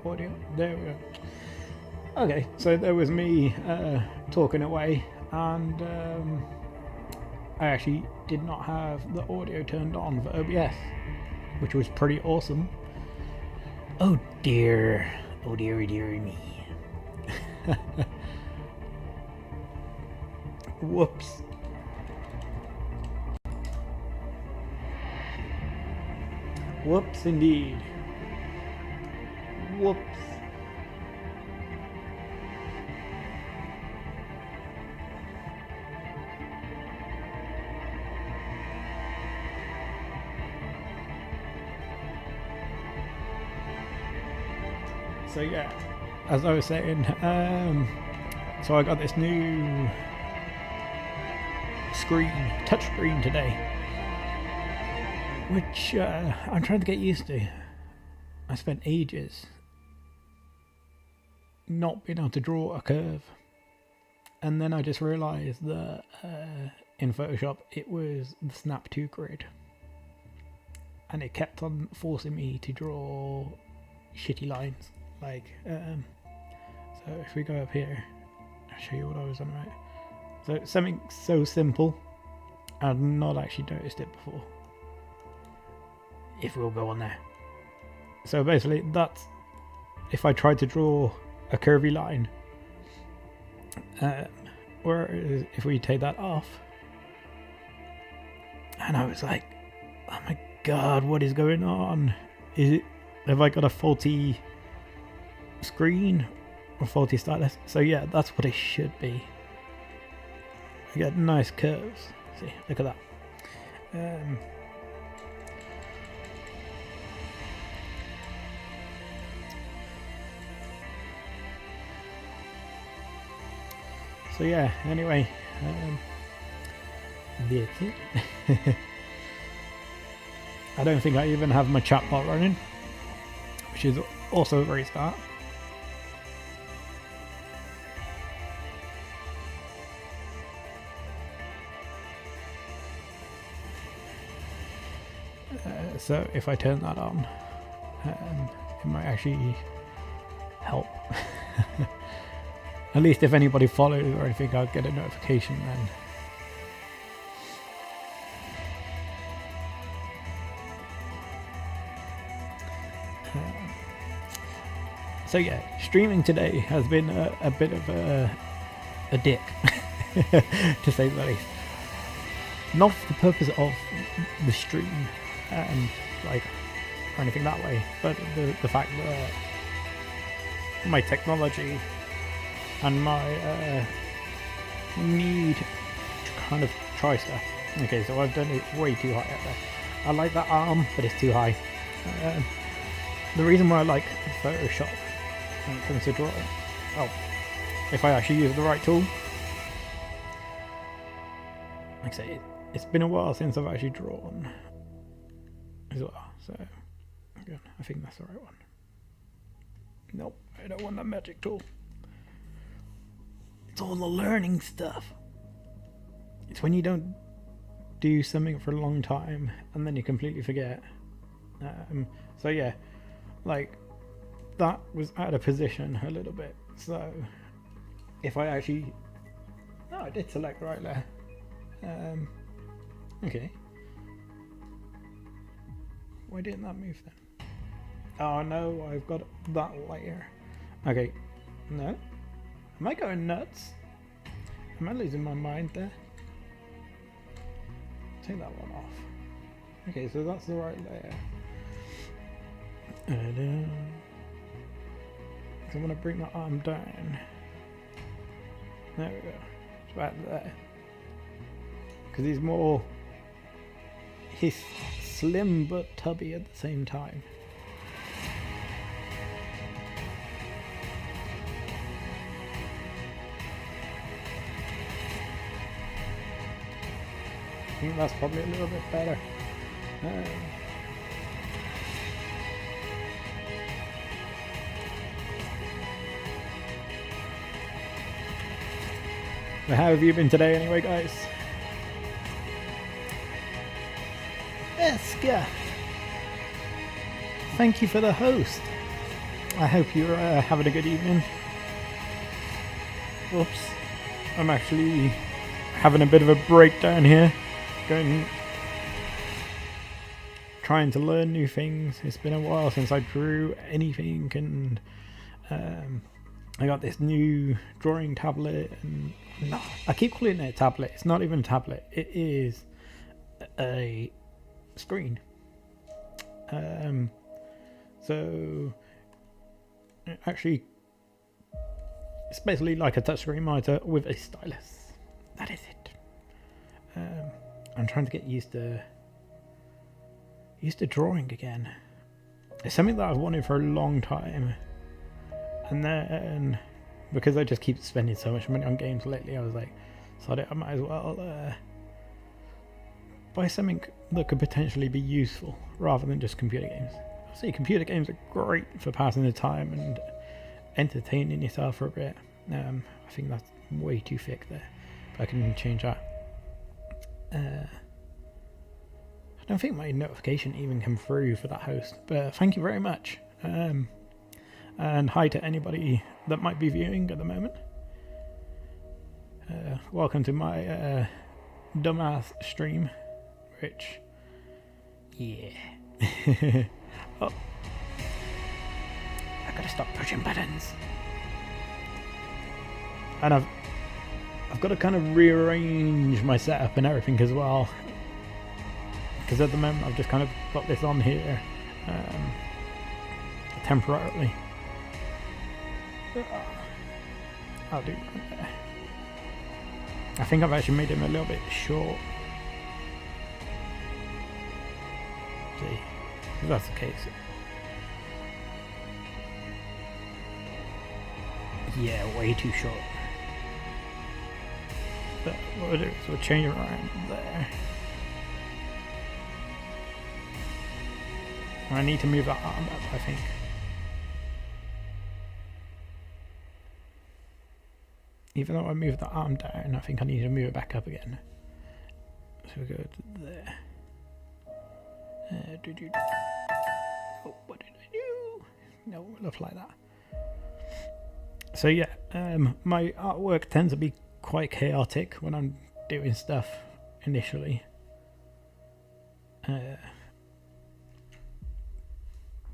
audio. There we go. Okay, so there was me talking away, and I actually did not have the audio turned on for OBS, which was pretty awesome. Oh dear. Oh dearie me. Whoops. Whoops indeed. Whoops. So yeah, as I was saying, so I got this new touch screen today, which I'm trying to get used to. I spent ages not being able to draw a curve, and then I just realised that in Photoshop it was the Snap 2 grid, and it kept on forcing me to draw shitty lines. Like, so if we go up here, I'll show you what I was on about. So something so simple, I'd not actually noticed it before. If we'll go on there. So basically, that's if I tried to draw a curvy line, whereas if we take that off, and I was like, oh my god, what is going on? Have I got a faulty screen or faulty stylus? So yeah, that's what it should be. I get nice curves. See, look at that. So yeah, anyway, that's it. I don't think I even have my chatbot running, which is also a great start. So if I turn that on, it might actually help. At least if anybody follows or anything, I'll get a notification then. So yeah, streaming today has been a bit of a dick, to say the least. Not for the purpose of the stream, like, or anything that way, but the fact that my technology and my need to kind of try stuff. Okay, so I've done it way too high up there. I like that arm, but it's too high. The reason why I like Photoshop when it comes to drawing, well, if I actually use the right tool, like I say, it's been a while since I've actually drawn as well, so again, I think that's the right one. Nope, I don't want that magic tool. It's all the learning stuff. It's when you don't do something for a long time and then you completely forget. So yeah, like that was out of position a little bit. So if I actually, no, I did select right there. Okay. Why didn't that move then? Oh no, I've got that layer. Okay, no. Am I going nuts? Am I losing my mind there? Take that one off. Okay, so that's the right layer. So I'm going to bring my arm down. There we go. It's right there. Because he's slim but tubby at the same time. I think that's probably a little bit better. So how have you been today anyway, guys? Eska! Thank you for the host. I hope you're having a good evening. Whoops. I'm actually having a bit of a breakdown here. Trying to learn new things. It's been a while since I drew anything, and I got this new drawing tablet, and no, I keep calling it a tablet. It's not even a tablet. It is a screen. So actually, it's basically like a touchscreen monitor with a stylus. That is it. I'm trying to get used to drawing again. It's something that I've wanted for a long time, and then because I just keep spending so much money on games lately, I was like, so I might as well buy something that could potentially be useful rather than just computer games. See, computer games are great for passing the time and entertaining yourself for a bit. I think that's way too thick there, but I can change that. I don't think my notification even came through for that host, but thank you very much. And hi to anybody that might be viewing at the moment. Welcome to my dumbass stream, which, yeah. Oh, I gotta stop pushing buttons. And I've got to kind of rearrange my setup and everything as well, because at the moment I've just kind of got this on here temporarily. I'll do that there. I think I've actually made him a little bit short. See, if that's the case. Yeah, way too short. But what we'll do is we'll change it around there. I need to move that arm up, I think. Even though I moved the arm down, I think I need to move it back up again. So we go to there. Oh, what did I do? No, we'll apply that. So yeah, my artwork tends to be quite chaotic when I'm doing stuff initially.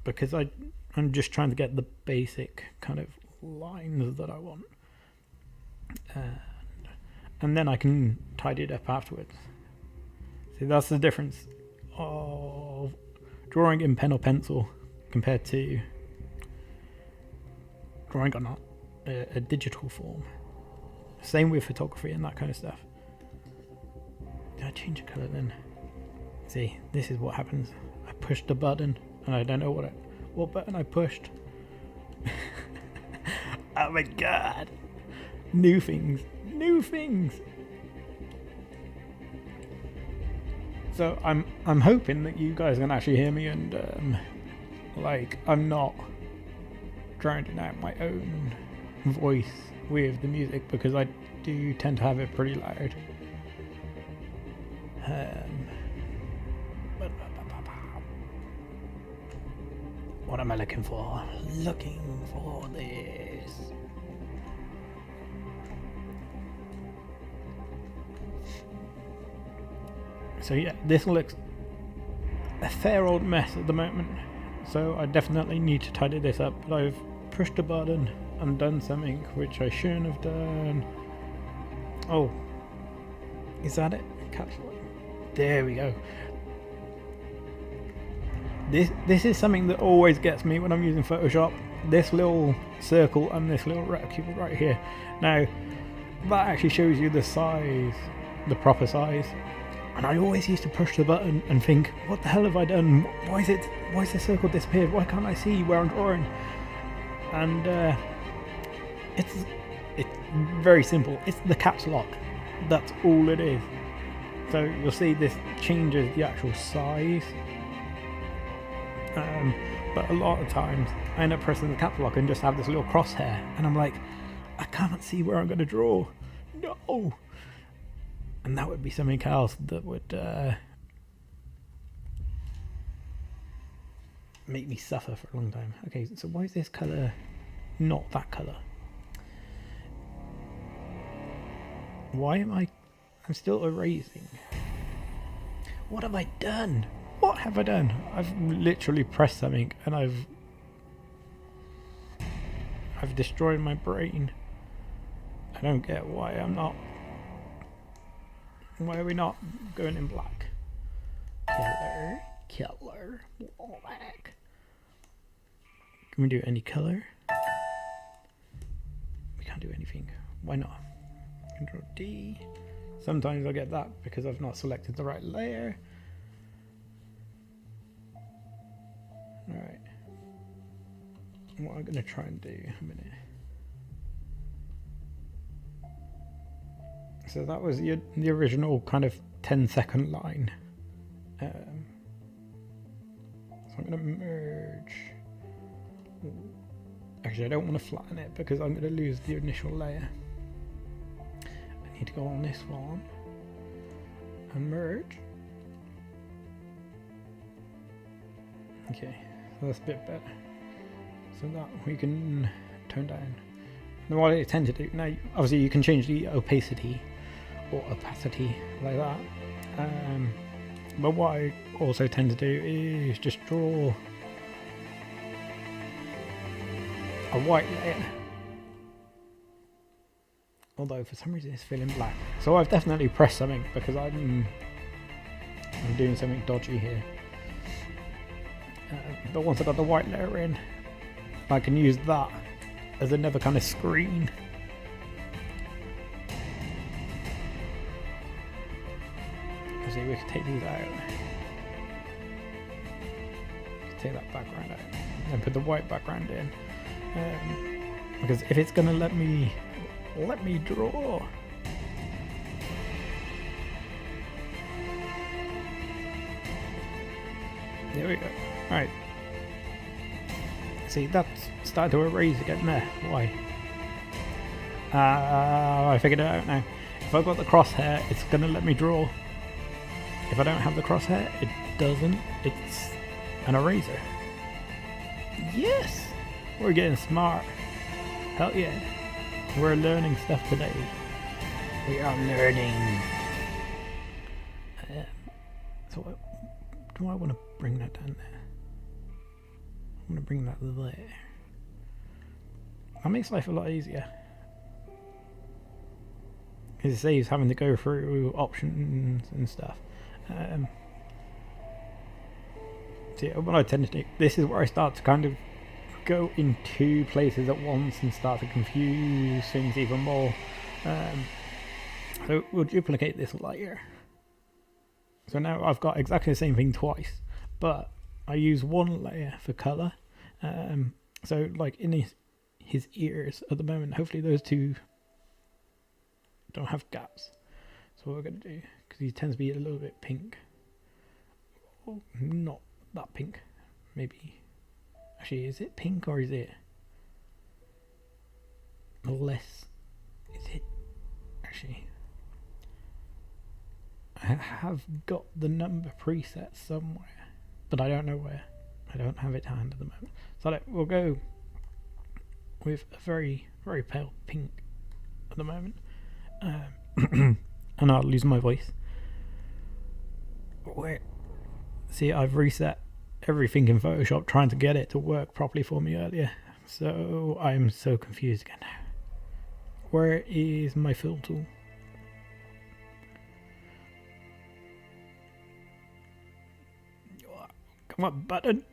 Because I'm just trying to get the basic kind of lines that I want. And then I can tidy it up afterwards. See, that's the difference of drawing in pen or pencil compared to drawing on a digital form. Same with photography and that kind of stuff. Did I change the colour then? See, this is what happens. I pushed the button and I don't know what button I pushed. Oh my god. New things. So I'm hoping that you guys can actually hear me, and like I'm not drowning out my own voice with the music, because I do tend to have it pretty loud. What am I looking for? Looking for this. So yeah, this looks a fair old mess at the moment, so I definitely need to tidy this up. But I've pushed a button and done something which I shouldn't have done. Oh, is that it? Caps lock. There we go. This is something that always gets me when I'm using Photoshop. This little circle and this little rectangle right here. Now, that actually shows you the size, the proper size. And I always used to push the button and think, what the hell have I done? Why is the circle disappeared? Why can't I see where I'm drawing? And it's very simple. It's the caps lock. That's all it is. So you'll see this changes the actual size. But a lot of times I end up pressing the caps lock and just have this little crosshair, and I'm like, I can't see where I'm going to draw. No. And that would be something else that would make me suffer for a long time. Okay, so why is this colour not that colour? Why am I'm still erasing? What have I done? What have I done? I've literally pressed something and I've destroyed my brain. I don't get why I'm not. Why are we not going in black? Color, black. Can we do any color? We can't do anything. Why not? Control D. Sometimes I get that because I've not selected the right layer. Alright. What I'm going to try and do in a minute. So that was the original kind of 10-second line. So I'm going to merge. Actually, I don't want to flatten it because I'm going to lose the initial layer. I need to go on this one and merge. Okay, so that's a bit better. So that we can tone down. And what I tend to do now, obviously you can change the opacity or opacity like that. But what I also tend to do is just draw a white layer. Although for some reason it's feeling black. So I've definitely pressed something because I'm doing something dodgy here. But once I've got the white layer in, I can use that as another kind of screen. See, we can take these out. Take that background out and put the white background in. Because if it's gonna let me draw. There we go. Alright. See, that's started to erase again there. Why? I figured it out now. If I've got the crosshair, it's gonna let me draw. If I don't have the crosshair, it doesn't. It's an eraser. Yes! We're getting smart. Hell yeah. We're learning stuff today. We are learning. So do I want to bring that down there? I'm going to bring that there. That makes life a lot easier. Because it saves having to go through options and stuff. See, what I tend to do, this is where I start to kind of go in two places at once and start to confuse things even more. So we'll duplicate this layer. So now I've got exactly the same thing twice, but I use one layer for colour. So like in his ears at the moment, hopefully those two don't have gaps. So what we're going to do, because he tends to be a little bit pink. Oh, not that pink. Maybe. Actually, is it pink or is it less? Is it? Actually, I have got the number preset somewhere, but I don't know where. I don't have it to hand at the moment. So we'll go with a very, very pale pink at the moment. And I'll lose my voice. Where? See, I've reset everything in Photoshop trying to get it to work properly for me earlier. So I'm so confused again now. Where is my fill tool? Come on, button.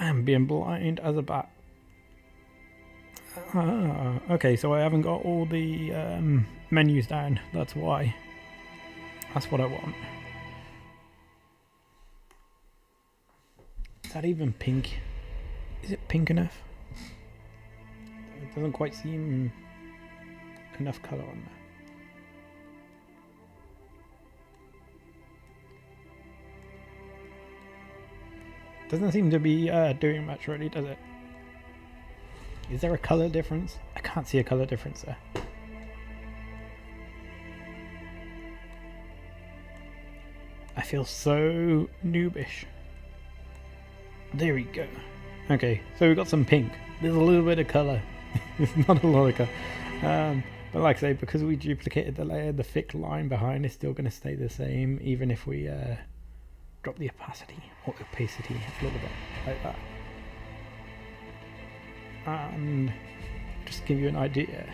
I am being blind as a bat. Okay, so I haven't got all the menus down. That's why. That's what I want. Is that even pink? Is it pink enough? It doesn't quite seem enough colour on there. Doesn't seem to be doing much really, does it? Is there a colour difference? I can't see a colour difference there. I feel so noobish. There we go. Okay, so we've got some pink. There's a little bit of colour. It's not a lot of colour. But like I say, because we duplicated the layer, the thick line behind is still going to stay the same, even if we drop the opacity or opacity a little bit, like that. And just to give you an idea,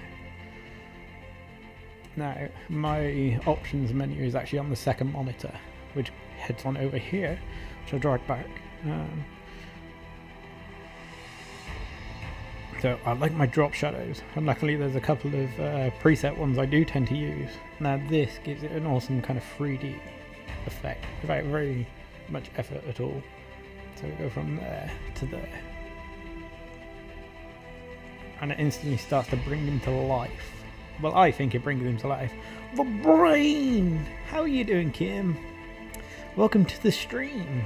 now my options menu is actually on the second monitor, which heads on over here, which I'll drag back. So I like my drop shadows, and luckily there's a couple of preset ones I do tend to use. Now this gives it an awesome kind of 3D effect without very much effort at all. So we go from there to there, and it instantly starts to bring them to life. Well, I think it brings them to life. The brain! How are you doing, Kim? Welcome to the stream.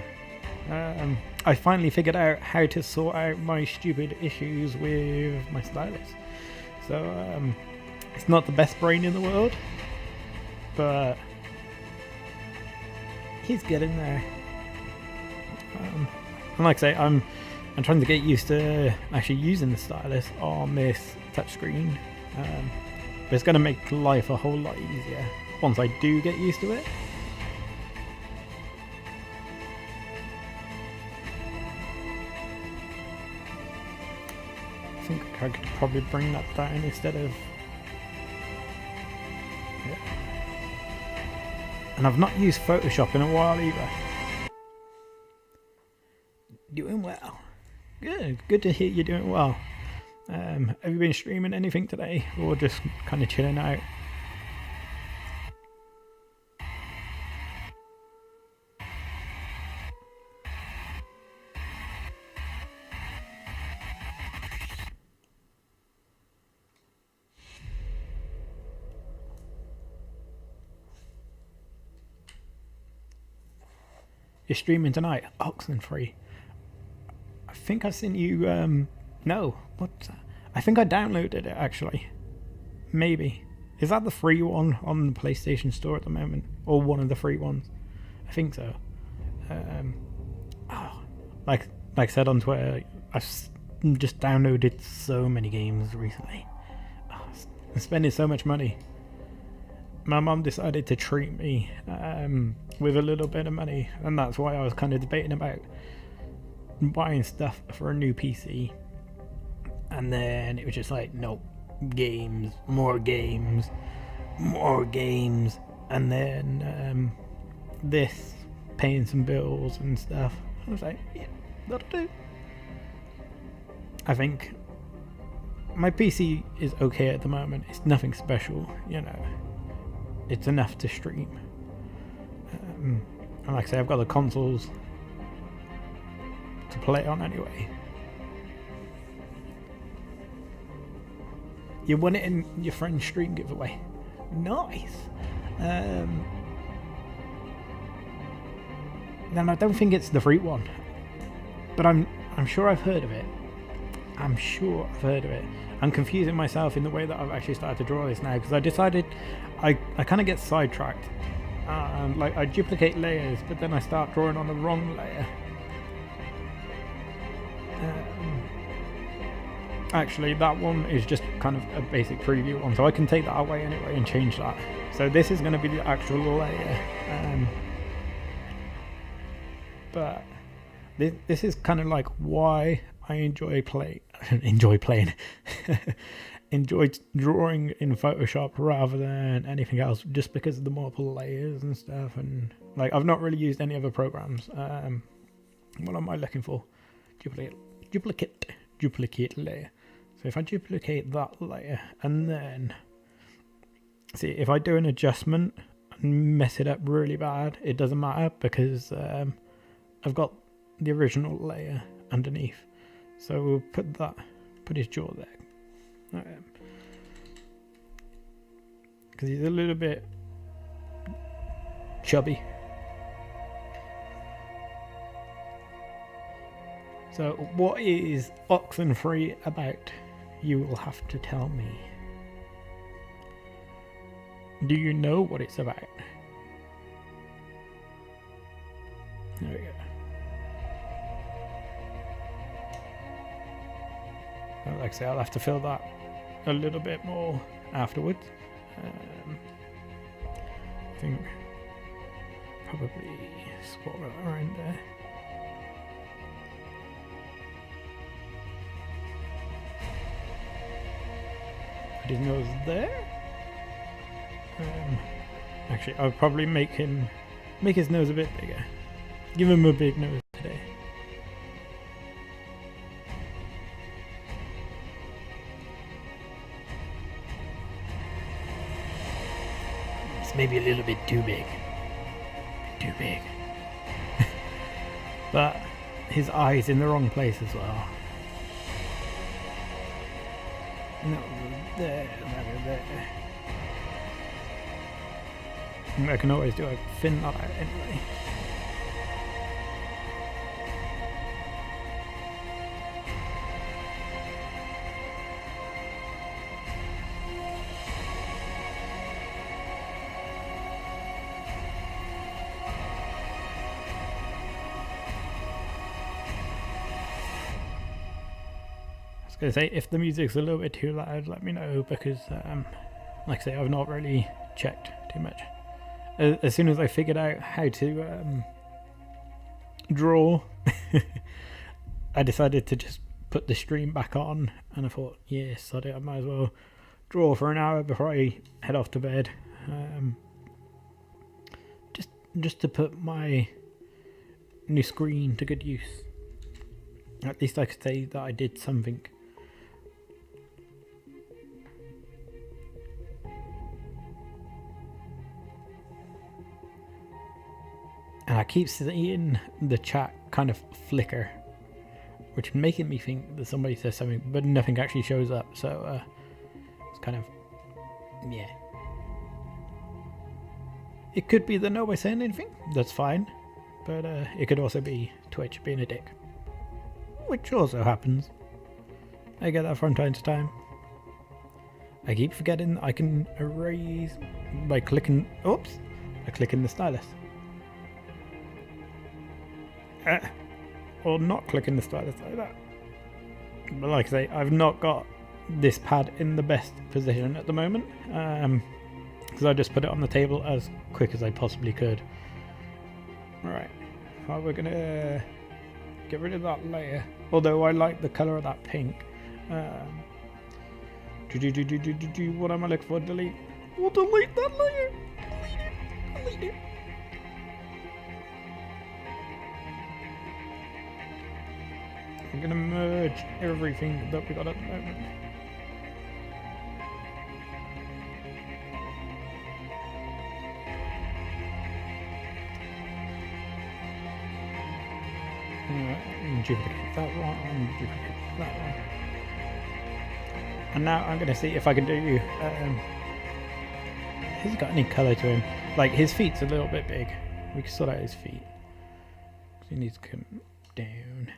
I finally figured out how to sort out my stupid issues with my stylus. So it's not the best brain in the world, but he's getting there. And like I say, I'm trying to get used to actually using the stylus on this touchscreen. But it's going to make life a whole lot easier once I do get used to it. I think I could probably bring that down instead of... Yeah. And I've not used Photoshop in a while either. Doing well. Good to hear you're doing well. Have you been streaming anything today, or just kind of chilling out? You're streaming tonight? Oxenfree. I think I sent you, no, what's that? I think I downloaded it actually. Maybe. Is that the free one on the PlayStation Store at the moment? Or one of the free ones? I think so. Like I said on Twitter, I've just downloaded so many games recently. I'm spending so much money. My mum decided to treat me with a little bit of money, and that's why I was kind of debating about buying stuff for a new PC. And then it was just like, nope, games, more games, more games, and then this, paying some bills and stuff. I was like, yeah, that'll do. I think my PC is okay at the moment. It's nothing special, you know. It's enough to stream. And like I say, I've got the consoles to play on anyway. You won it in your friend's stream giveaway. Nice. And I don't think it's the free one, but I'm sure I've heard of it. I'm sure I've heard of it. I'm confusing myself in the way that I've actually started to draw this now, because I decided I kind of get sidetracked. Like I duplicate layers, but then I start drawing on the wrong layer. Actually, that one is just kind of a basic preview one, so I can take that away anyway and change that. So this is going to be the actual layer. But this is kind of like why I enjoy playing, enjoy drawing in Photoshop rather than anything else, just because of the multiple layers and stuff. And like, I've not really used any other programs. What am I looking for? Duplicate layer. So if I duplicate that layer and then see, if I do an adjustment and mess it up really bad, it doesn't matter, because I've got the original layer underneath. So we'll put his jaw there, because he's a little bit chubby. So, what is Oxenfree about? You will have to tell me. Do you know what it's about? There we go. Like I say, I'll have to fill that a little bit more afterwards. I think probably swap it around there. Put his nose there. Actually, I'll probably make his nose a bit bigger. Give him a big nose today. It's maybe a little bit too big. Too big. But his eye's in the wrong place as well. No, there, there. I can always do a thin that out anyway. I was going to say, if the music's a little bit too loud, let me know, because like I say, I've not really checked too much. As soon as I figured out how to draw, I decided to just put the stream back on, and I thought, yes, I might as well draw for an hour before I head off to bed. Just to put my new screen to good use. At least I could say that I did something. And I keep seeing the chat kind of flicker, which is making me think that somebody says something, but nothing actually shows up. So it's kind of, yeah. It could be that nobody's saying anything. That's fine. But it could also be Twitch being a dick, which also happens. I get that from time to time. I keep forgetting I can erase by clicking. Oops! By clicking the stylus. Or not clicking the stylus like that. But like I say, I've not got this pad in the best position at the moment, because I just put it on the table as quick as I possibly could. Right, well, we're gonna get rid of that layer, although I like the colour of that pink. What am I looking for? Delete. We'll delete that layer. Delete it. I'm gonna merge everything that we got at the moment. Duplicate that one, duplicate that one. And now I'm gonna see if I can do has he got any colour to him? Like, his feet's a little bit big. We can sort out his feet. He needs to come down.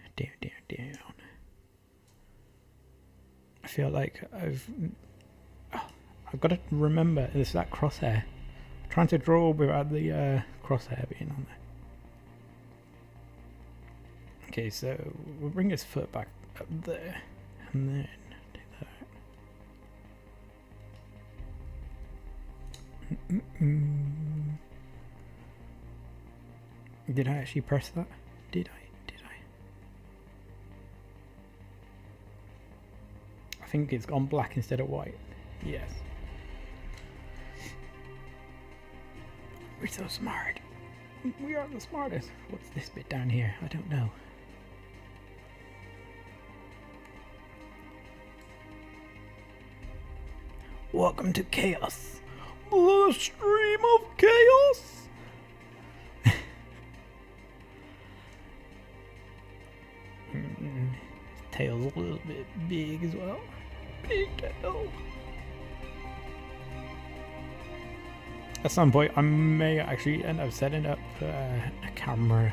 I feel like I've got to remember, it's that crosshair. I'm trying to draw without the crosshair being on there. Okay, so we'll bring his foot back up there, and then take that out. Did I actually press that? Did I? I think it's gone black instead of white. Yes. We're so smart. We are the smartest. What's this bit down here? I don't know. Welcome to chaos. The stream of chaos. Tail's a little bit big as well. Big tail. At some point, I may actually end up setting up a camera,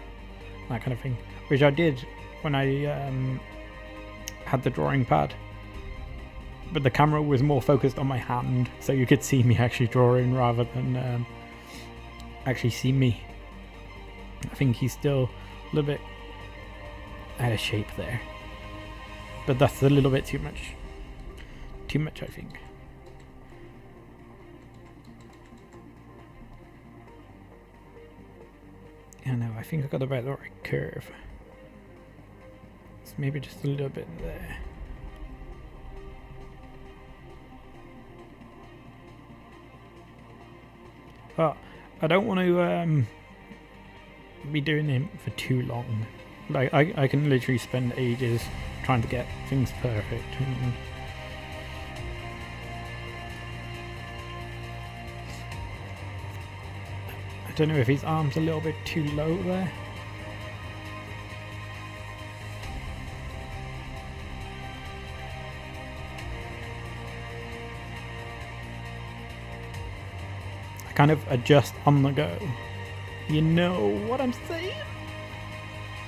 that kind of thing, which I did when I had the drawing pad, but the camera was more focused on my hand, so you could see me actually drawing rather than actually see me. I think he's still a little bit out of shape there, but that's a little bit too much. Too much, I think. Yeah, no, I think I got about the right curve. So maybe just a little bit there. But I don't want to be doing him for too long. Like I can literally spend ages trying to get things perfect. I don't know if his arm's a little bit too low there. I kind of adjust on the go. You know what I'm saying?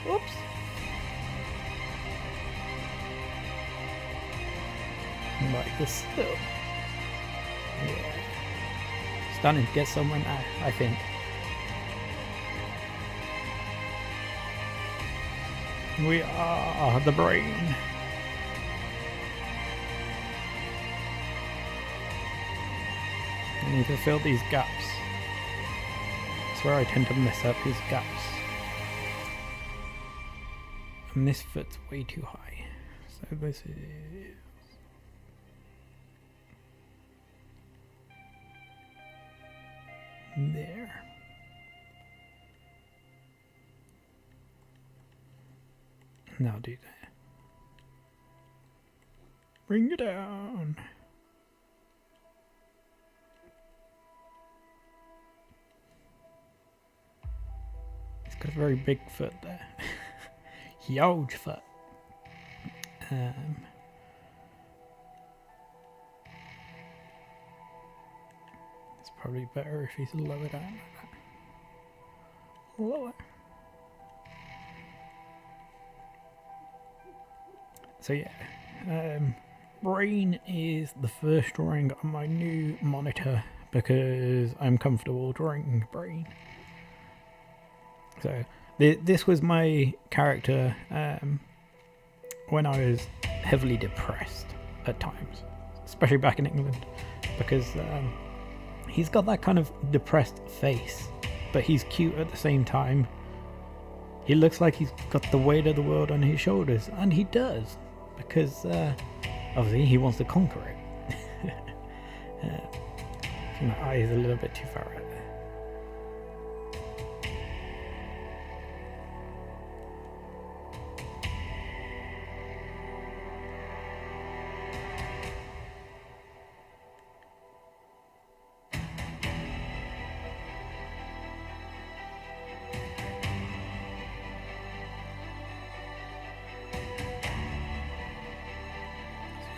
Whoops. Like this still. Yeah. Starting to get somewhere now, I think. We are the brain. I need to fill these gaps. That's where I tend to mess up, these gaps. And this foot's way too high. So this is... there. Now do that. Bring it down. He's got a very big foot there. Huge foot. It's probably better if he's lower down like that. Lower. So yeah, brain is the first drawing on my new monitor because I'm comfortable drawing brain. So this was my character when I was heavily depressed at times, especially back in England, because he's got that kind of depressed face, but he's cute at the same time. He looks like he's got the weight of the world on his shoulders, and he does, because obviously he wants to conquer it. I think my eye is a little bit too far out there.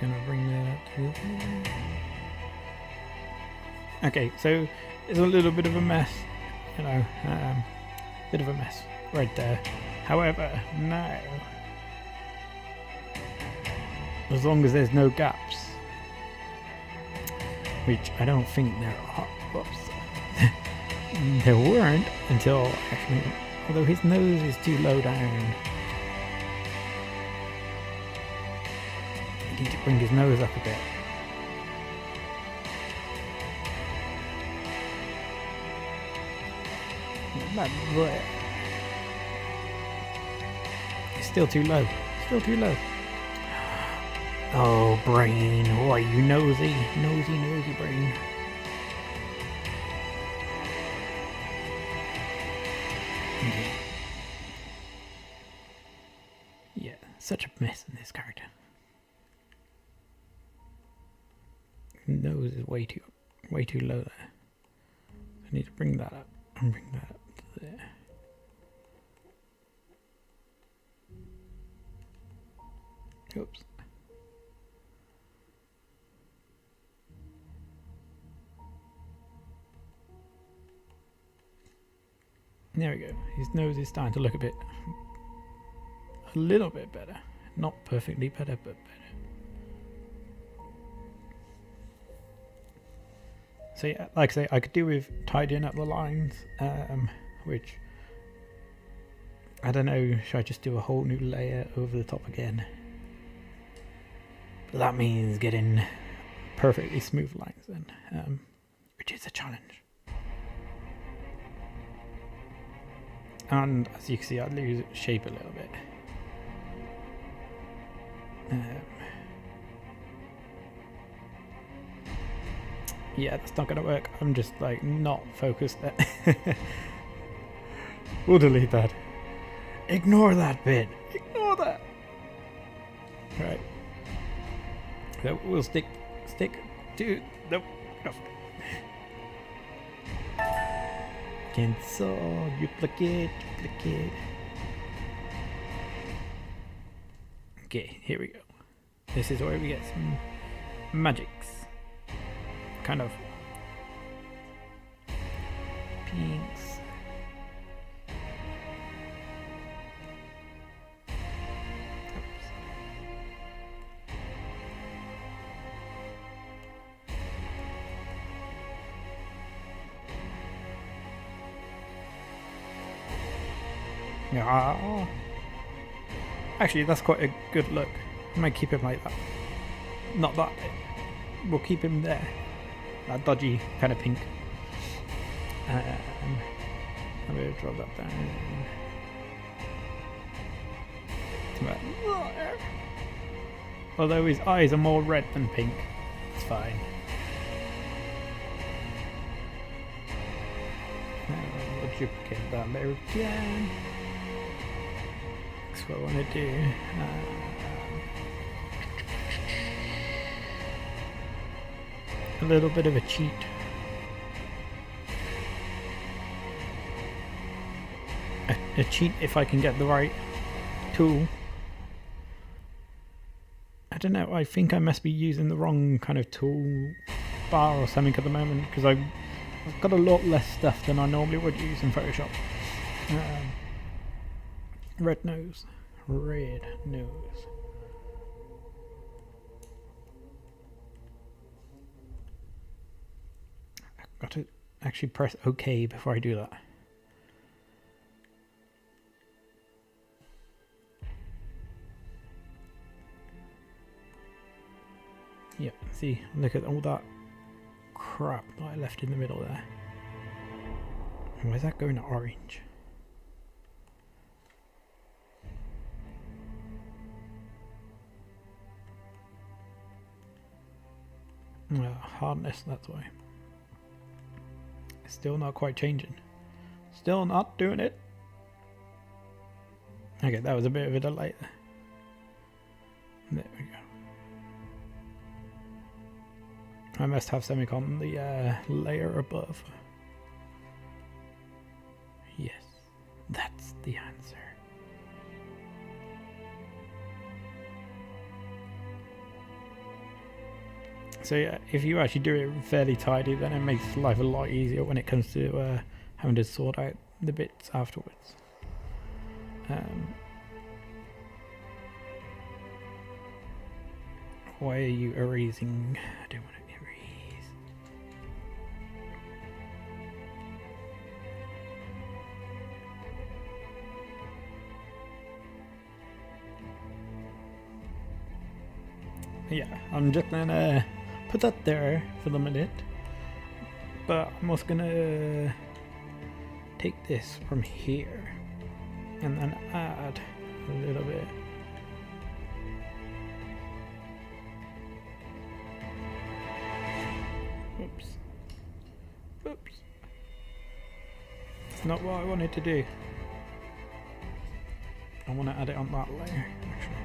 Gonna bring that up to there. Okay, so it's a little bit of a mess, you know, bit of a mess right there. However, now, as long as there's no gaps, which I don't think there are, whoops, there weren't until actually, although his nose is too low down. To bring his nose up a bit. Not there. It's still too low. Still too low. Oh, brain. Why you nosy? Nosy brain. Yeah, such a mess in this character. Nose is way too low there. I need to bring that up and bring that up to there. Oops. There we go. His nose is starting to look a bit a little bit better. Not perfectly better, but better. So yeah, like I say, I could do with tidying up the lines, which I don't know, should I just do a whole new layer over the top again? But that means getting perfectly smooth lines then, which is a challenge. And as you can see, I lose shape a little bit. Yeah, that's not gonna work. I'm just like not focused there. We'll delete that. Ignore that bit. Ignore that. Right. So we'll stick to nope. Cancel, duplicate. Okay, here we go. This is where we get some magics. Kind of pinks. Oops. Yeah. Actually, that's quite a good look. I might keep him like that. Not that bit. We'll keep him there. That dodgy kind of pink. I'm going to drop that down. Although his eyes are more red than pink, it's fine. We'll duplicate that there again. That's what I want to do. A little bit of a cheat. A cheat if I can get the right tool. I don't know, I think I must be using the wrong kind of tool bar or something at the moment, because I've got a lot less stuff than I normally would use in Photoshop. Red nose. Got to actually press OK before I do that. Yep, see, look at all that crap that I left in the middle there. Why is that going to orange? Hardness, that's why. Still not quite changing. Still not doing it. Okay, that was a bit of a delay there. There we go. I must have something on the layer above. Yes, that's the answer. So yeah, if you actually do it fairly tidy, then it makes life a lot easier when it comes to having to sort out the bits afterwards. Why are you erasing? I don't want to erase. Yeah, I'm just gonna put that there for the minute, but I'm also gonna take this from here and then add a little bit. Oops. It's not what I wanted to do. I want to add it on that layer, actually.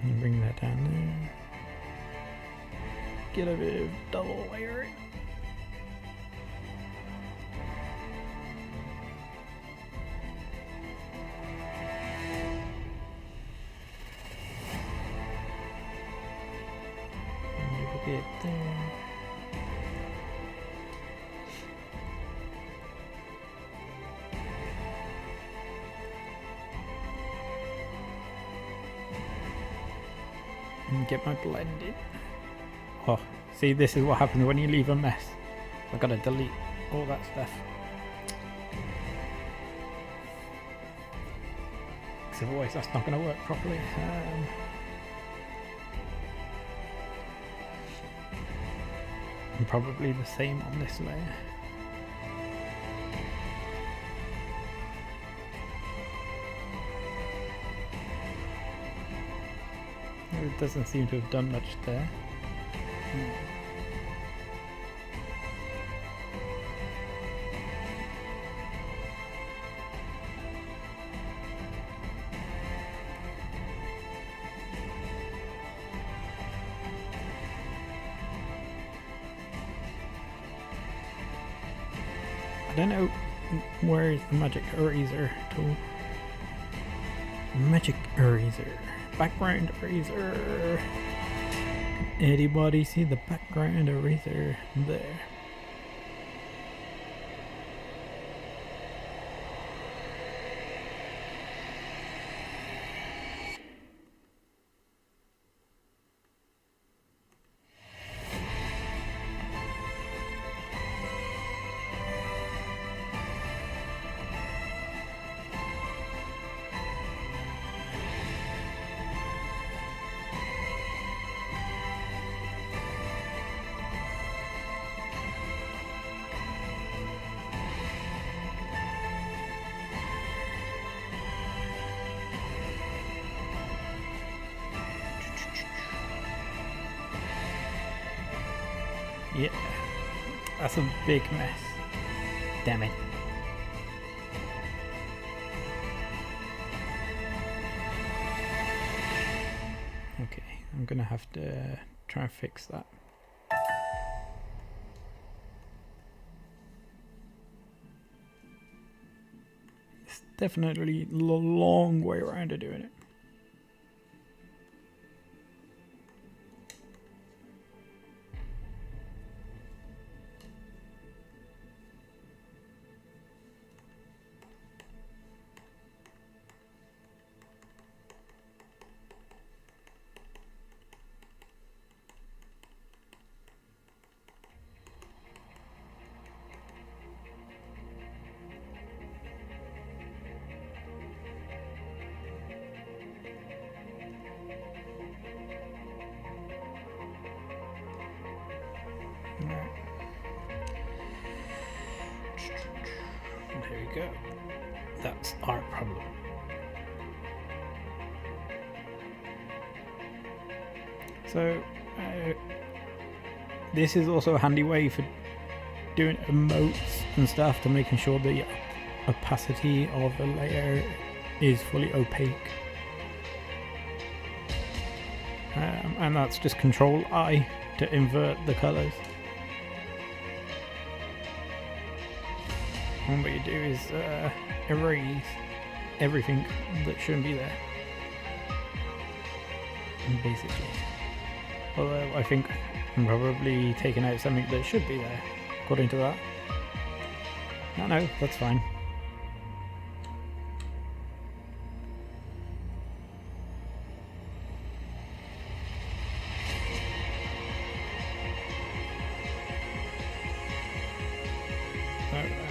And bring that down there. Get a bit of double layering. bit there. And get my blend in. Oh, see, this is what happens when you leave a mess. I've got to delete all that stuff. Because otherwise that's not going to work properly. And probably the same on this layer. It doesn't seem to have done much there. I don't know where is the magic eraser tool. Magic eraser. Background eraser. Anybody see the background eraser there? Yeah, that's a big mess. Damn it. Okay, I'm gonna have to try and fix that. It's definitely a long way around to doing it. There we go. That's our problem. So this is also a handy way for doing emotes and stuff, to making sure the opacity of a layer is fully opaque. And that's just Control I to invert the colors. And what you do is erase everything that shouldn't be there. Basically. Although I think I'm probably taking out something that should be there, according to that. No, that's fine.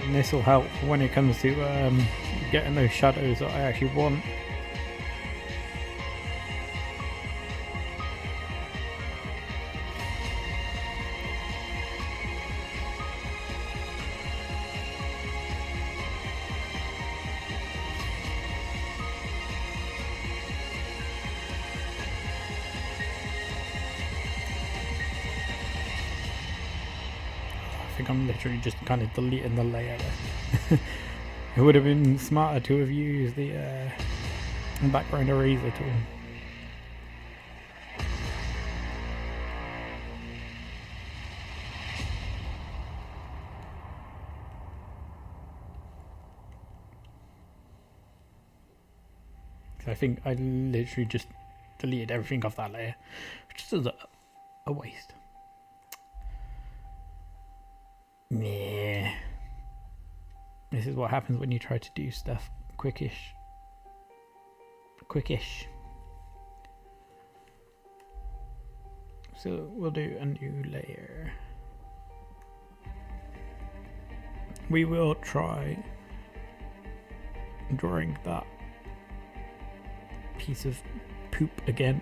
And this will help when it comes to getting those shadows that I actually want. I think I'm literally just kind of deleting the layer there. It would have been smarter to have used the background eraser tool. I think I literally just deleted everything off that layer, which is a waste. Yeah. This is what happens when you try to do stuff quickish. So we'll do a new layer. We will try drawing that piece of poop again.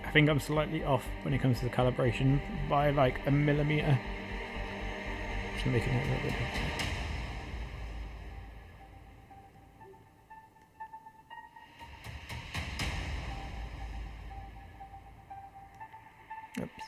I think I'm slightly off when it comes to the calibration by like a millimeter. Just making it a little bit different. Oops.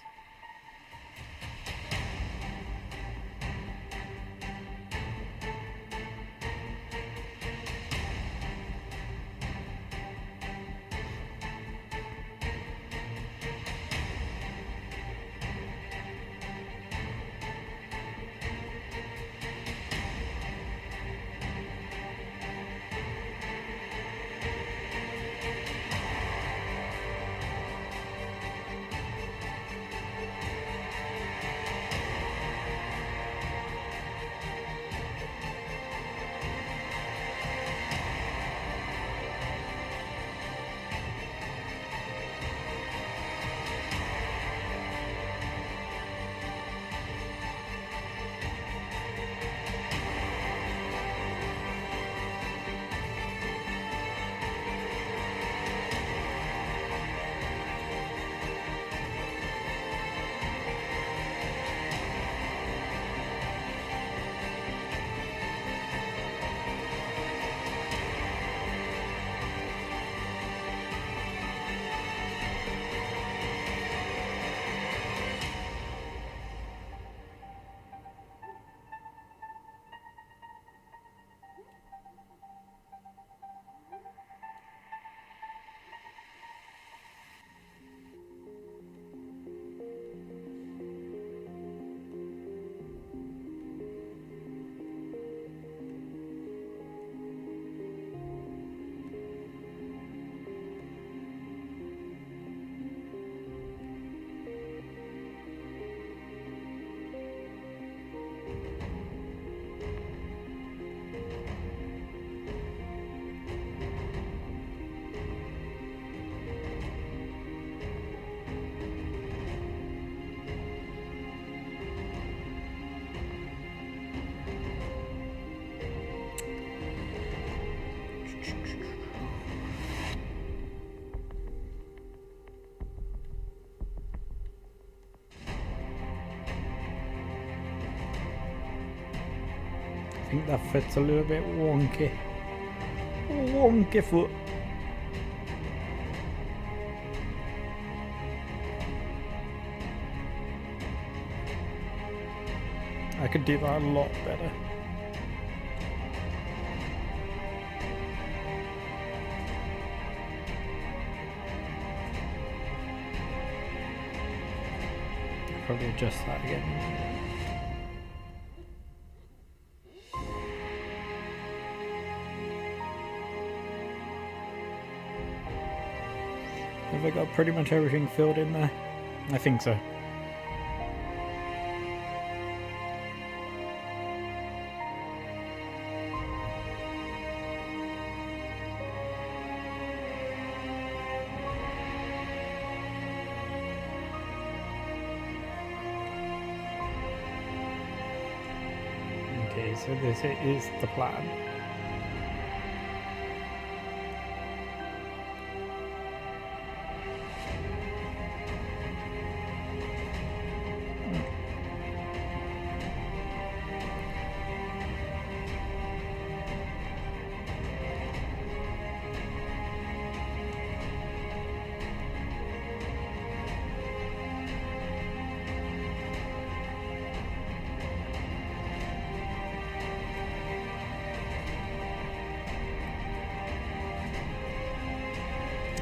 I think that fits a little bit wonky. Wonky foot. I could do that a lot better. Probably adjust that again. Have I got pretty much everything filled in there? I think so. Okay, so this is the plan.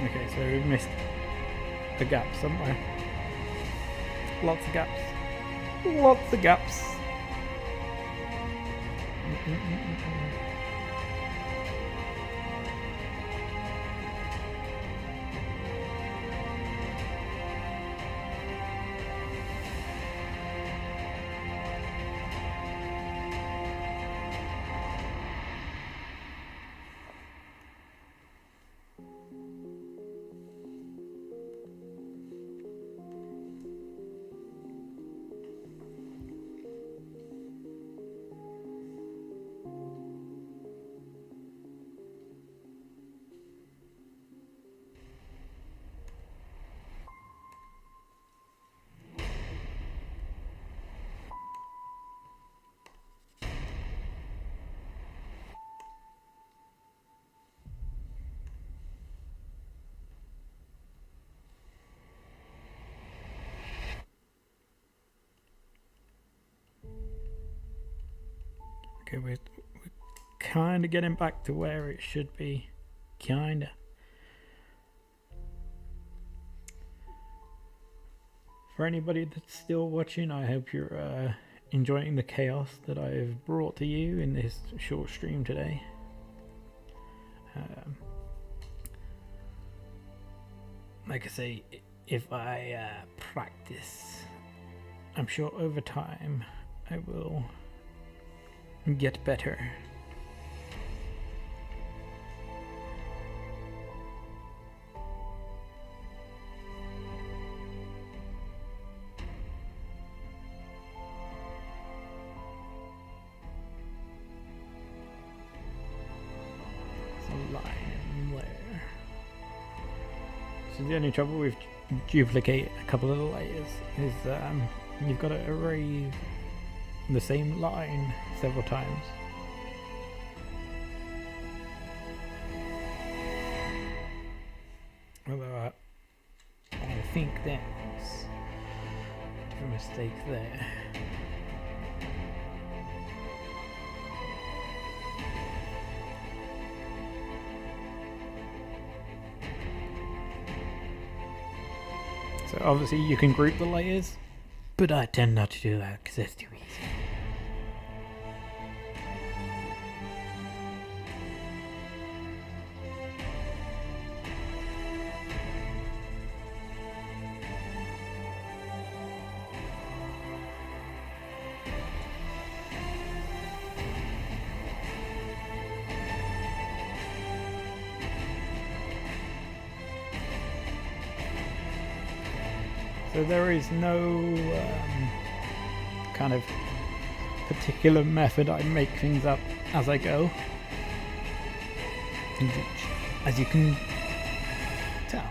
Okay, so we've missed a gap somewhere. Lots of gaps. Lots of gaps. Okay, we're kind of getting back to where it should be. Kinda. For anybody that's still watching, I hope you're enjoying the chaos that I've brought to you in this short stream today. Like I say, if I practice, I'm sure over time I will get better. The only trouble with duplicate a couple of the layers is you've got to erase the same line several times. Although I think that's a different mistake there. So obviously you can group the layers, but I tend not to do that because it's too easy. So there is no kind of particular method. I make things up as I go, as you can tell.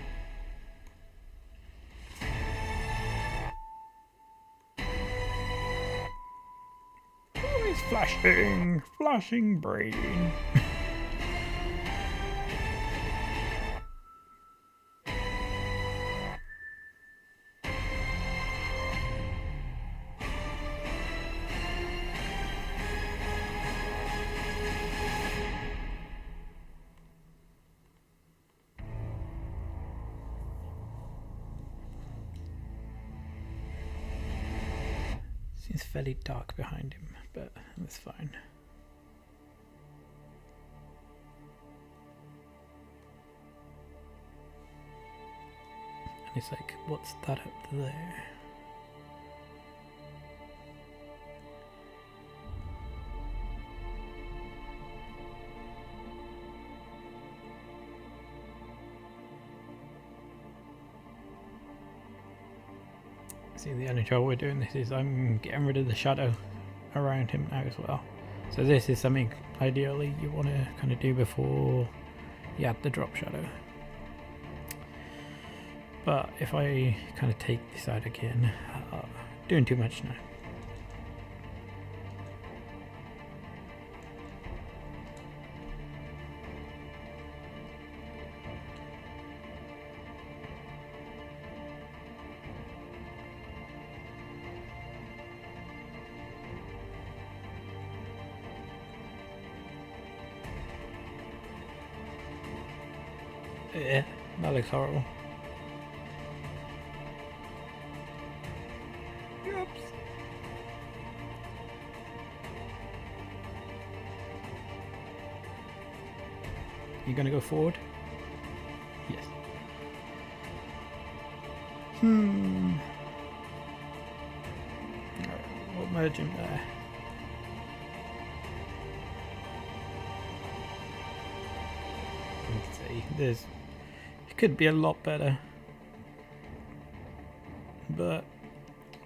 Always flashing brain. Seems fairly dark behind him, but that's fine. And he's like, what's that up there? See, the only trouble we're doing this is I'm getting rid of the shadow around him now as well. So this is something ideally you want to kind of do before you add the drop shadow. But if I kind of take this out again, doing too much now. Yeah, that looks horrible. Oops. You gonna go forward? Yes. Alright, we'll merge him there. Let's see, there's could be a lot better, but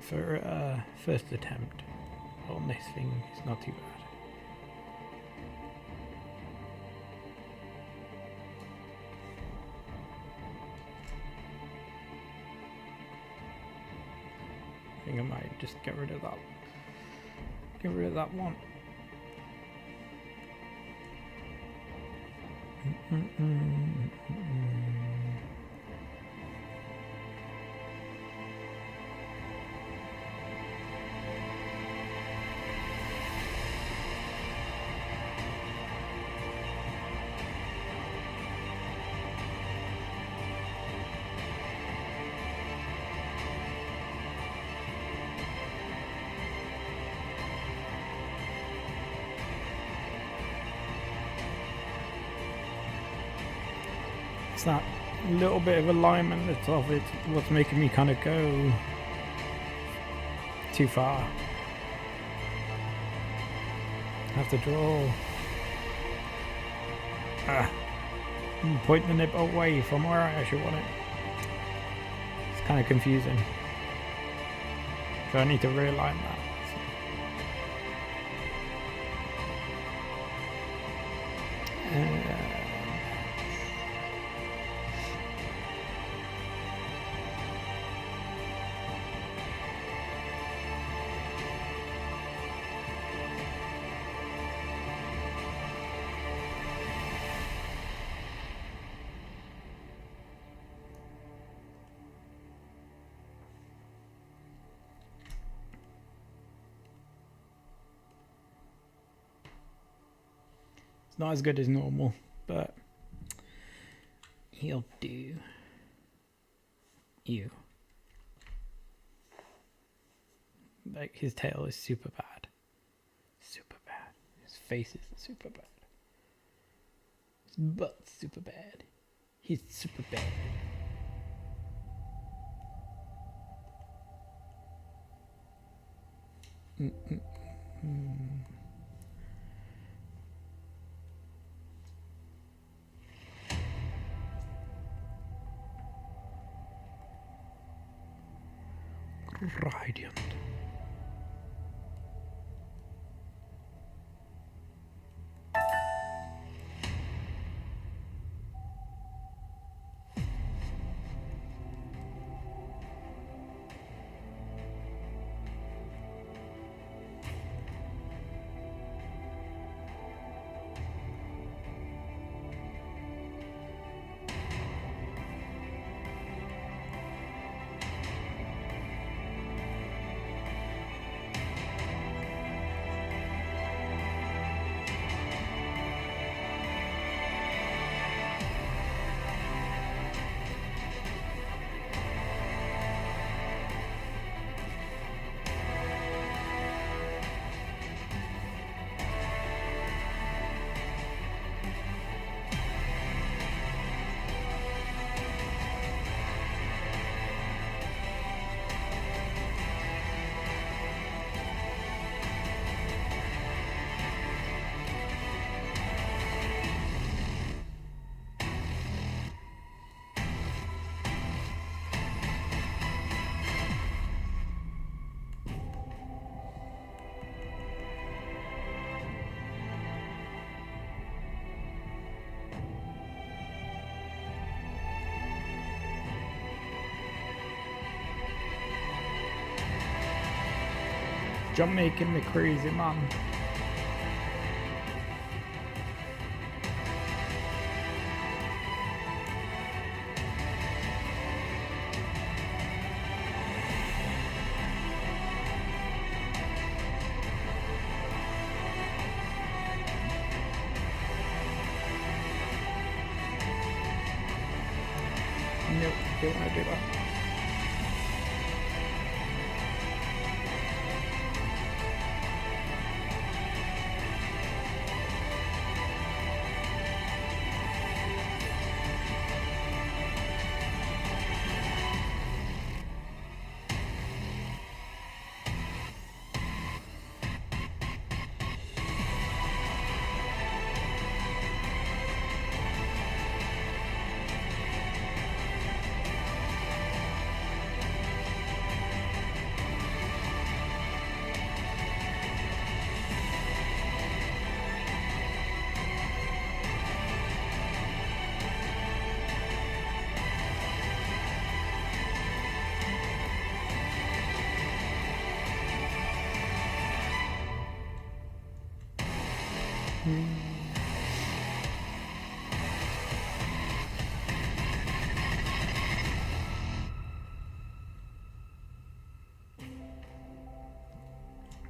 for first attempt on this thing, it's not too bad. I think I might just get rid of that. Get rid of that one. It's that little bit of alignment that's of it what's making me kind of go too far. Have to draw. Point the nib away from where I actually want it. It's kind of confusing. So I need to realign that. It's not as good as normal, but he'll do. You. Like, his tail is super bad. Super bad. His face is super bad. His butt's super bad. He's super bad. Radiant. You're making me crazy, man. Nope, don't want to do that.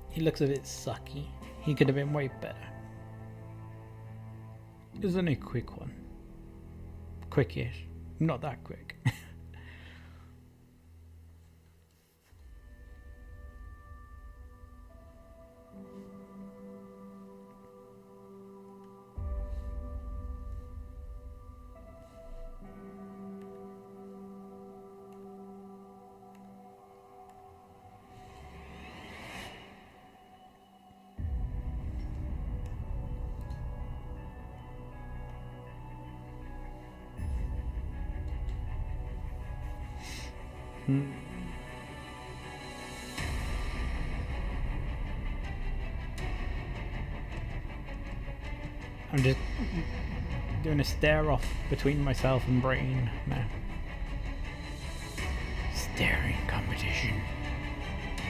He looks a bit sucky. He could have been way better. It was only a quick one. Quickish. Not that quick. I'm just doing a stare off between myself and Brain now. Staring competition.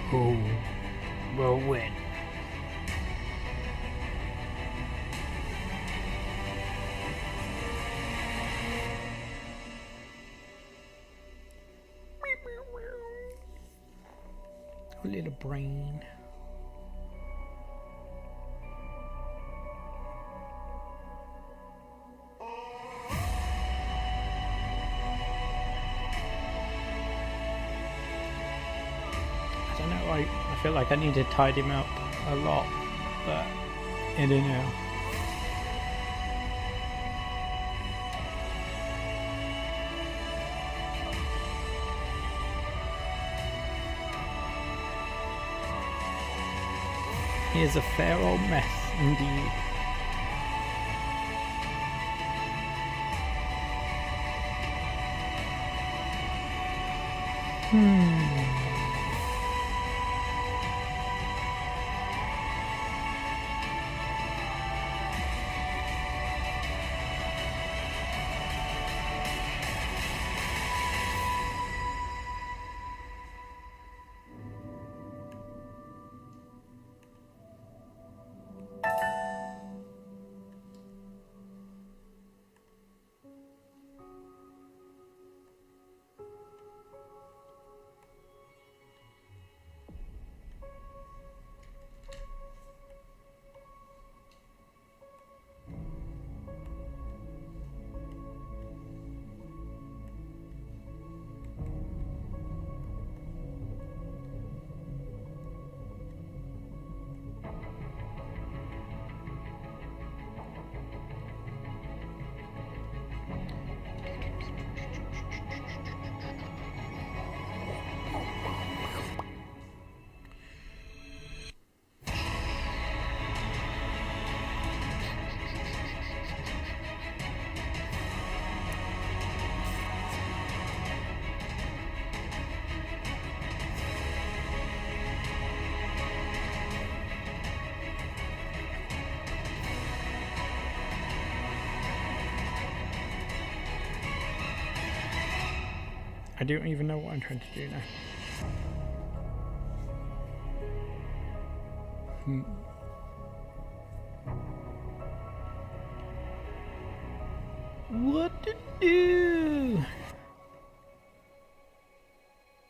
Who will win? Oh, little Brain. I don't know, I feel like I need to tidy him up a lot, but I don't know. He is a fair old mess indeed. I don't even know what I'm trying to do now. What to do?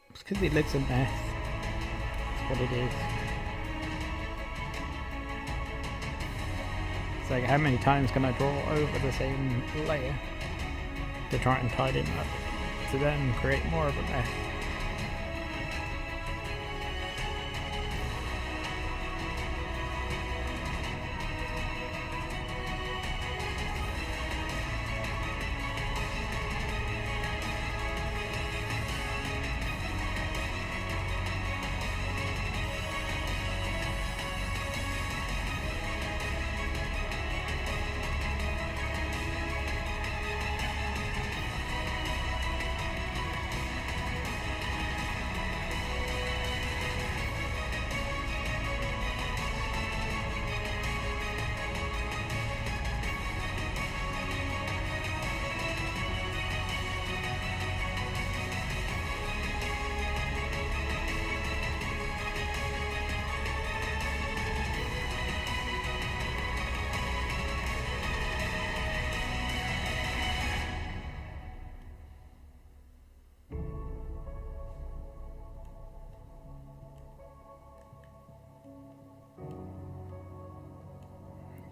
It's because it looks a mess. That's what it is. It's like, how many times can I draw over the same layer to try and tidy it up, to then create more of a mess?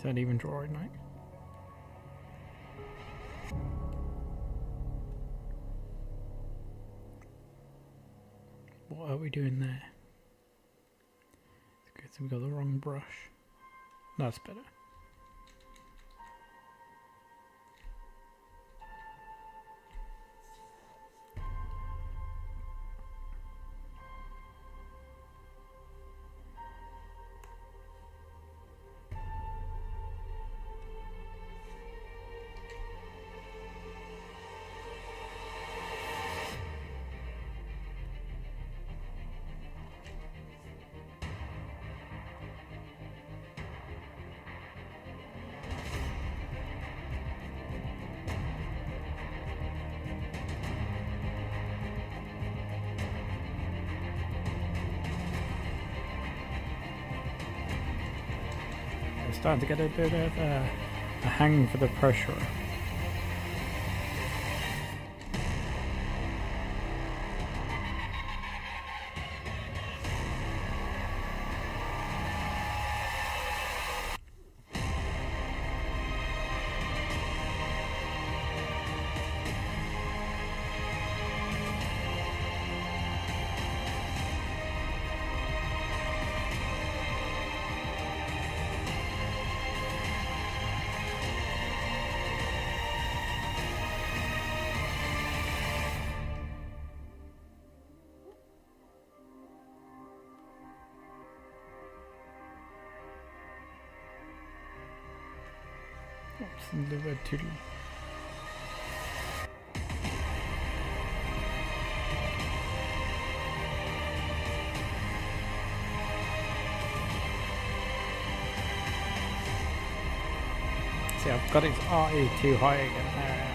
Don't even draw at night. What are we doing there? It's good, so we got the wrong brush. That's better. starting to get a bit of a hang for the pressure. Liver to see, I've got his RE too high again there.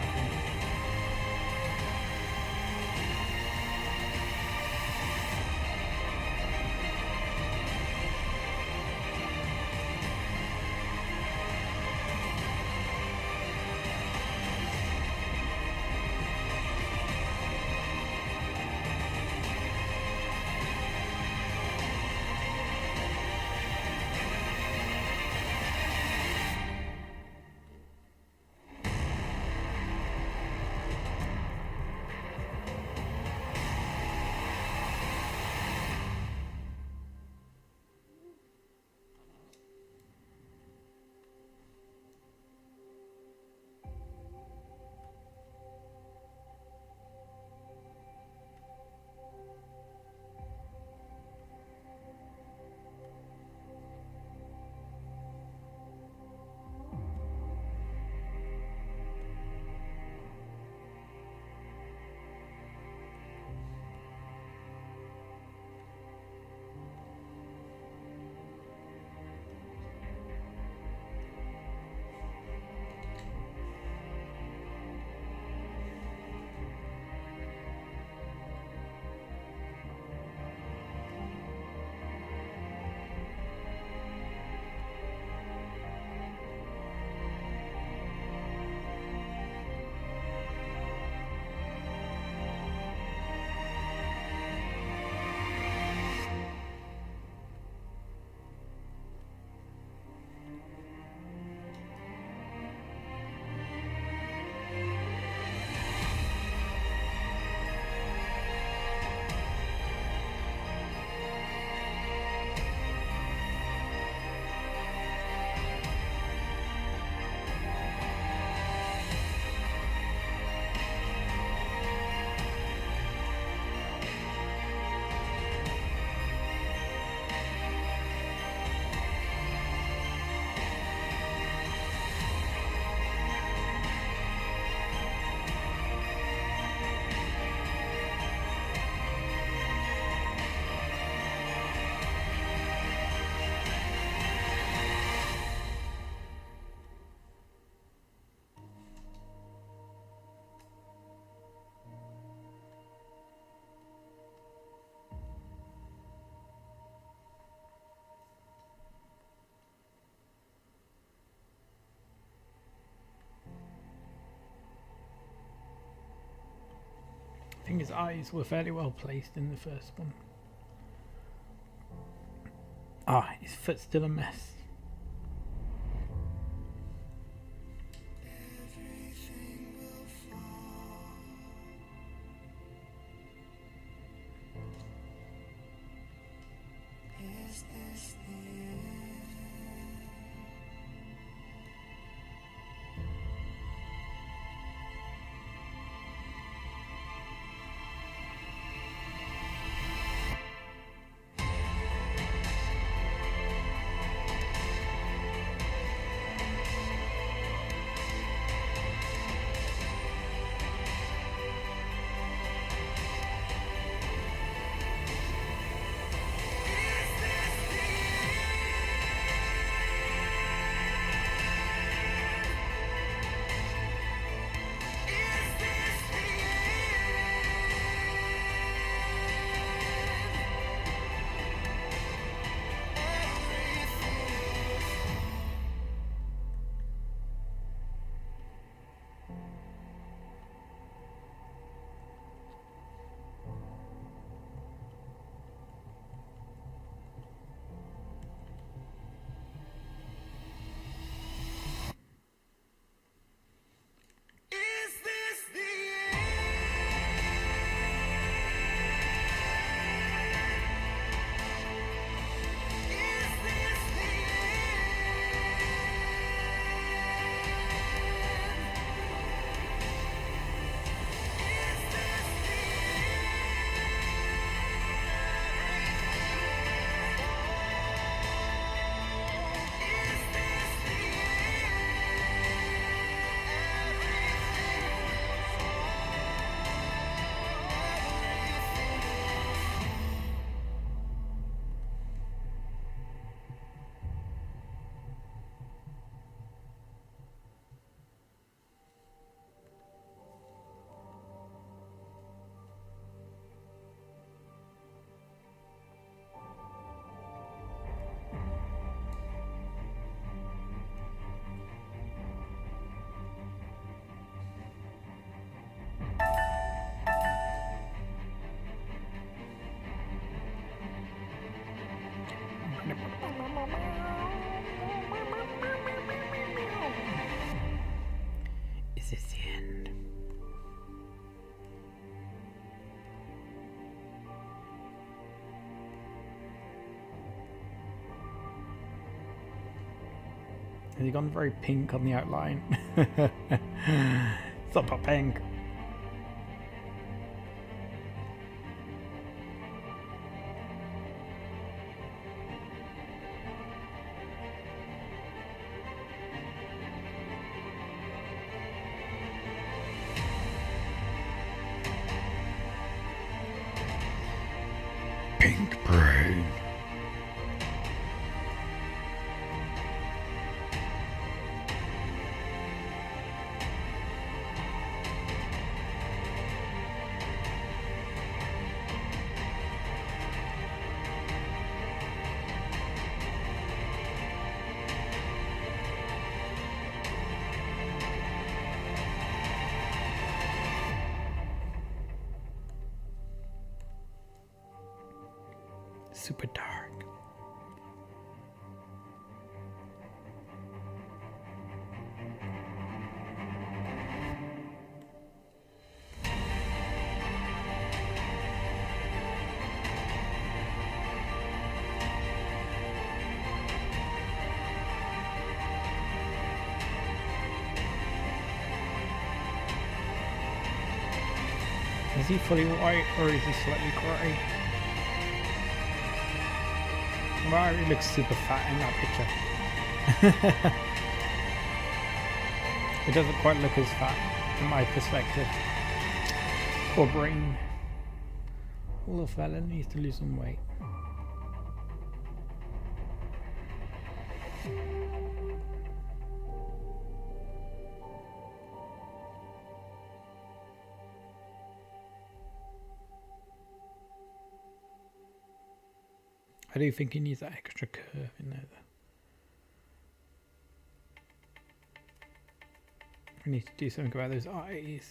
I think his eyes were fairly well placed in the first one. Ah, his foot's still a mess. Is this the end? Has he gone very pink on the outline? Super pink. Pink brain. Super dark. Is he fully white or is he slightly grey? Wow, he looks super fat in that picture. It doesn't quite look as fat from my perspective. Poor brain. Little fella needs to lose some weight. I do think he needs that extra curve in there though. We need to do something about those eyes.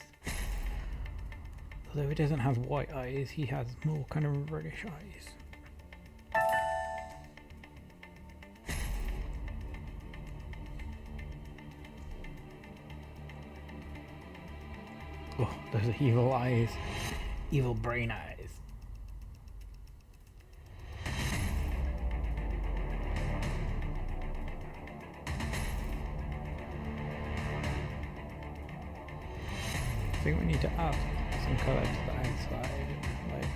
Although he doesn't have white eyes, he has more kind of reddish eyes. Oh, those are evil eyes. Evil brain eyes. I think we need to add some colour to the outside. Like,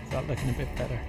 is that looking a bit better?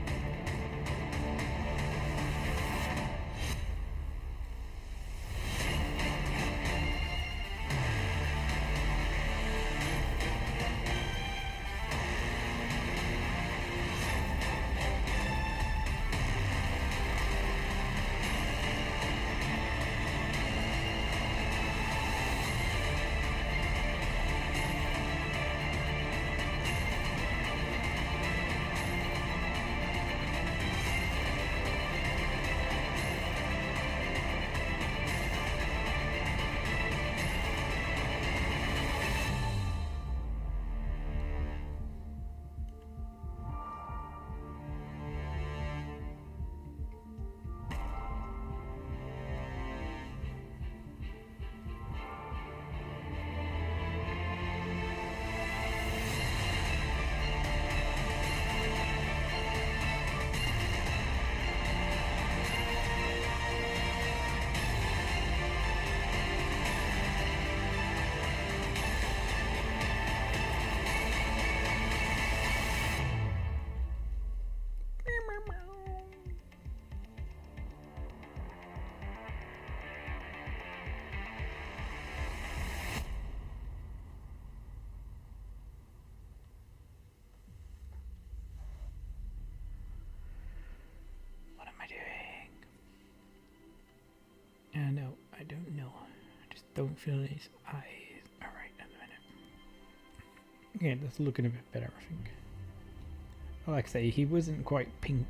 No, I don't know. I just don't feel his eyes are right at the minute. Yeah, that's looking a bit better, I think. Like I say, he wasn't quite pink.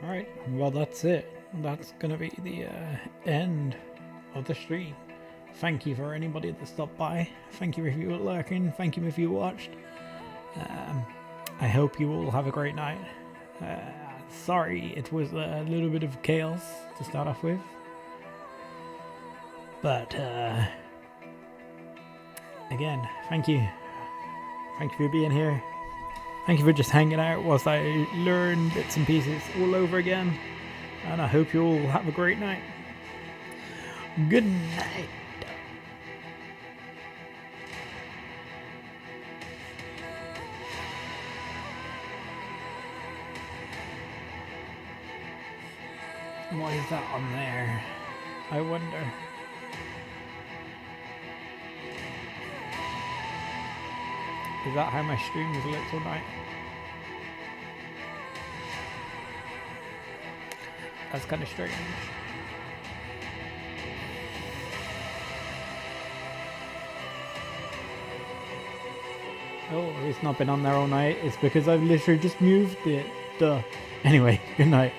Alright, well that's it. That's gonna be the end of the stream. Thank you for anybody that stopped by. Thank you if you were lurking. Thank you if you watched. I hope you all have a great night. Sorry it was a little bit of chaos to start off with. But again, thank you. Thank you for being here. Thank you for just hanging out whilst I learn bits and pieces all over again. And I hope you all have a great night. Good night. Why is that on there? I wonder. Is that how my stream was lit tonight? That's kind of strange. Oh, it's not been on there all night. It's because I've literally just moved it. Duh. Anyway, good night.